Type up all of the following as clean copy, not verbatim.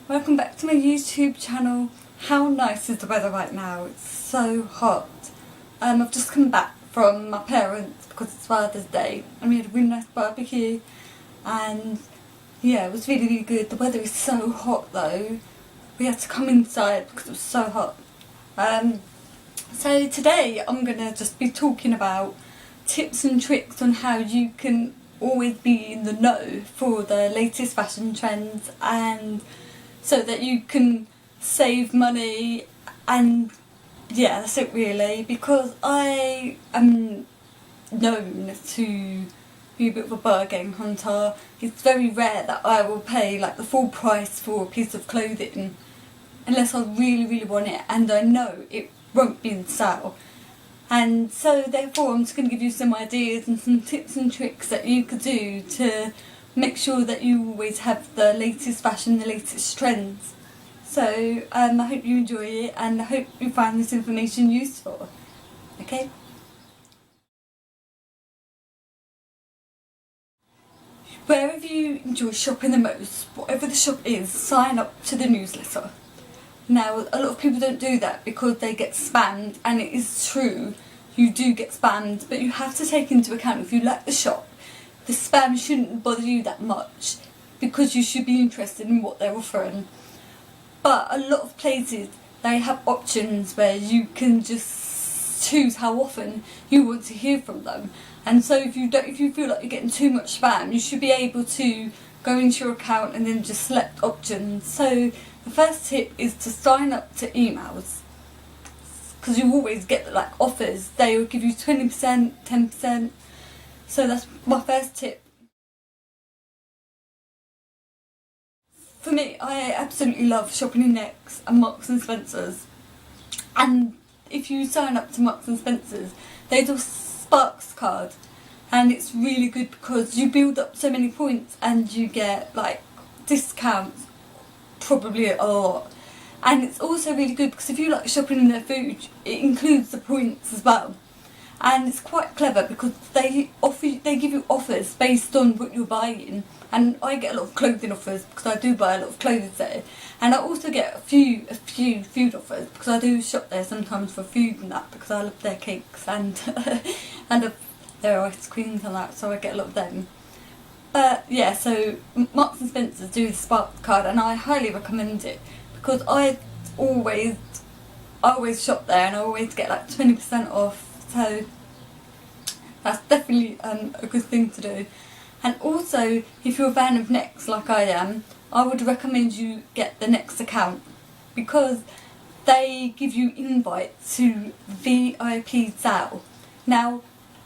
Welcome back to my YouTube channel. How nice is the weather right now? It's so hot. I've just come back from my parents because it's Father's Day and we had a really nice barbecue and yeah, it was really, really good. The weather is so hot though. We had to come inside because it was so hot. So today I'm going to just be talking about tips and tricks on how you can always be in the know for the latest fashion trends, and so that you can save money. And yeah, that's it really, because I am known to be a bit of a bargain hunter. It's very rare that I will pay like the full price for a piece of clothing unless I really, really want it and I know it won't be in sale. And so therefore I'm just going to give you some ideas and some tips and tricks that you could do to make sure that you always have the latest fashion, the latest trends. So I hope you enjoy it and I hope you find this information useful. Okay? Wherever you enjoy shopping the most, whatever the shop is, sign up to the newsletter. Now, a lot of people don't do that because they get spammed, and it is true, you do get spammed, but you have to take into account if you like the shop, the spam shouldn't bother you that much because you should be interested in what they're offering. But a lot of places, they have options where you can just choose how often you want to hear from them. And so if you feel like you're getting too much spam, you should be able to go into your account and then just select options. So the first tip is to sign up to emails, because you always get like offers. They will give you 20%, 10%. So that's my first tip. For me, I absolutely love shopping in Next and Marks and Spencer's. And if you sign up to Marks and Spencer's, they do a Sparks card. And it's really good because you build up so many points and you get like discounts, probably a lot. And it's also really good because if you like shopping in their food, it includes the points as well. And it's quite clever because they give you offers based on what you're buying. And I get a lot of clothing offers because I do buy a lot of clothes there. And I also get a few food offers because I do shop there sometimes for food and that, because I love their cakes and and their ice creams and that, so I get a lot of them. But yeah, so Marks and Spencer's do the Sparks card and I highly recommend it because I always shop there and I always get like 20% off, so that's definitely a good thing to do. And also, if you're a fan of Next like I am, I would recommend you get the Next account because they give you invites to VIP sale. Now,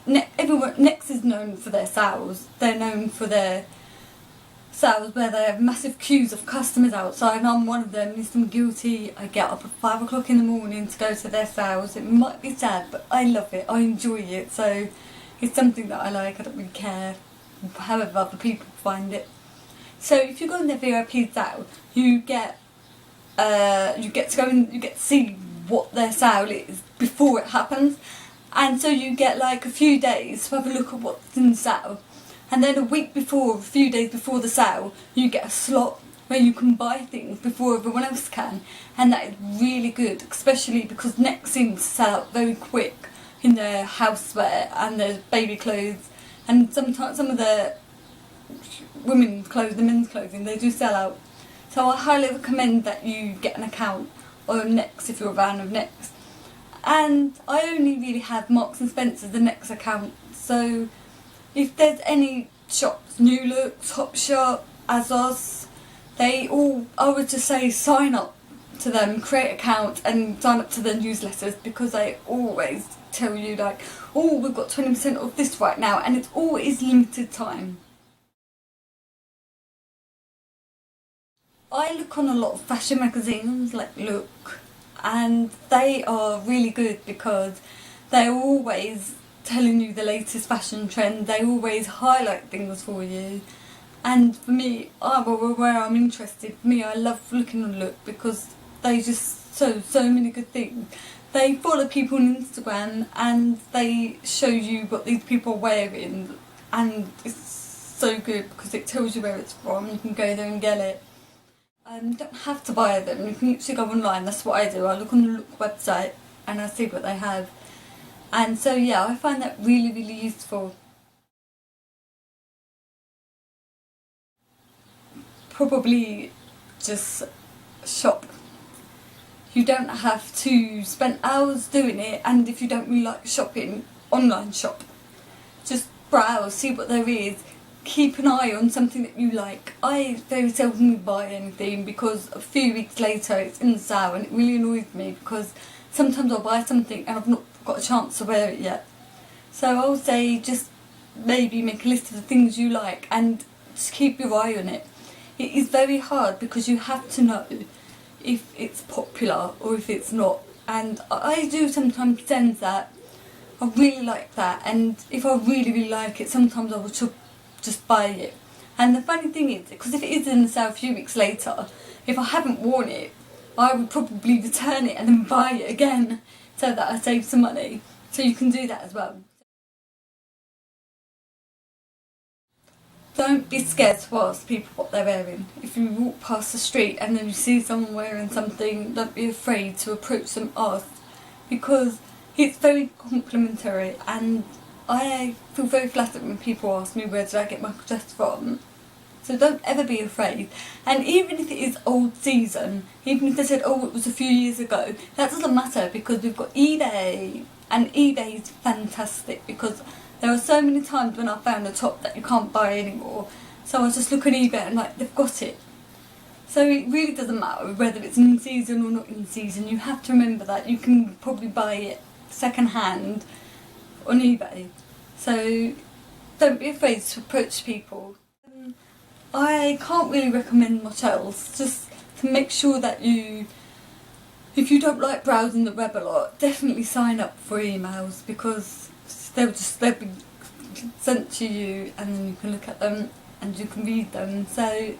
Next is known for their sales. They're known for their sales where they have massive queues of customers outside, and I'm one of them. Yes, I'm guilty. I get up at 5 o'clock in the morning to go to their sales. It might be sad, but I love it. I enjoy it. So it's something that I like. I don't really care however other people find it. So if you go on their VIP sale, you get to go and you get to see what their sale is before it happens. And so you get like a few days to have a look at what's in the sale. And then a week before, a few days before the sale, you get a slot where you can buy things before everyone else can. And that is really good, especially because Next seems to sell out very quick in their housewear and their baby clothes. And sometimes some of the women's clothes, the men's clothing, they do sell out. So I highly recommend that you get an account on Next if you're a fan of Next. And I only really have Marks and Spencer's, the Next account. So if there's any shops, Lulu, xoxo, ASOS, I would just say sign up to them, create an account and sign up to their newsletters, because they always tell you like, oh, we've got 20% off this right now, and it's always limited time. I look on a lot of fashion magazines like Look, and they are really good because they're always telling you the latest fashion trend. They always highlight things for you. And for me, where I'm interested, for me, I love looking on Look because they just show so many good things. They follow people on Instagram and they show you what these people are wearing, and it's so good because it tells you where it's from. You can go there and get it. You don't have to buy them, you can literally go online. That's what I do. I look on the Look website and I see what they have. And so yeah, I find that really, really useful. Probably just shop. You don't have to spend hours doing it, and if you don't really like shopping, online shop. Just browse, see what there is, keep an eye on something that you like. I very seldom buy anything because a few weeks later it's in the sale, and it really annoys me because sometimes I'll buy something and I've not got a chance to wear it yet. So I would say just maybe make a list of the things you like and just keep your eye on it. It is very hard because you have to know if it's popular or if it's not, and I do sometimes sense that I really like that, and if I really, really like it, sometimes I will just buy it. And the funny thing is, because if it is in the sale a few weeks later, if I haven't worn it, I would probably return it and then buy it again so that I save some money. So you can do that as well. Don't be scared to ask people what they're wearing. If you walk past the street and then you see someone wearing something, don't be afraid to approach them, ask, because it's very complimentary, and I feel very flattered when people ask me where did I get my dress from. So don't ever be afraid. And even if it is old season, even if they said, oh, it was a few years ago, that doesn't matter because we've got eBay, and eBay is fantastic because there are so many times when I found a top that you can't buy anymore. So I just look at eBay and like, they've got it. So it really doesn't matter whether it's in season or not in season. You have to remember that you can probably buy it second hand on eBay. So don't be afraid to approach people. I can't really recommend much else. Just to make sure that if you don't like browsing the web a lot, definitely sign up for emails because they'll be sent to you and then you can look at them and you can read them. So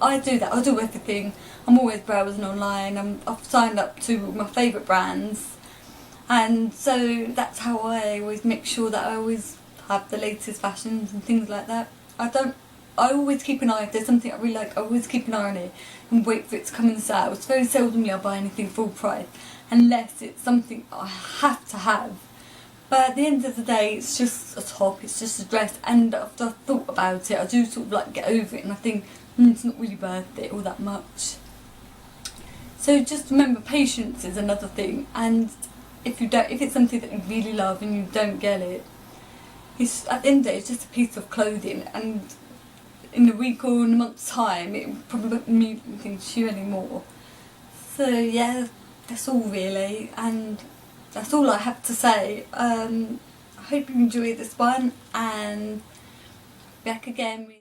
I do that. I do everything. I'm always browsing online. I've signed up to my favourite brands, and so that's how I always make sure that I always have the latest fashions and things like that. I always keep an eye. If there's something I really like, I always keep an eye on it and wait for it to come in the sale. It's very seldomly I buy anything full price unless it's something I have to have. But at the end of the day, it's just a top, it's just a dress, and after I've thought about it, I do sort of like get over it and I think it's not really worth it all that much. So just remember, patience is another thing, and if it's something that you really love and you don't get it, it's at the end of the day, it's just a piece of clothing, and in a week or in a month's time, it probably won't mean anything to you anymore. So yeah, that's all really, and that's all I have to say. I hope you enjoyed this one, and back again with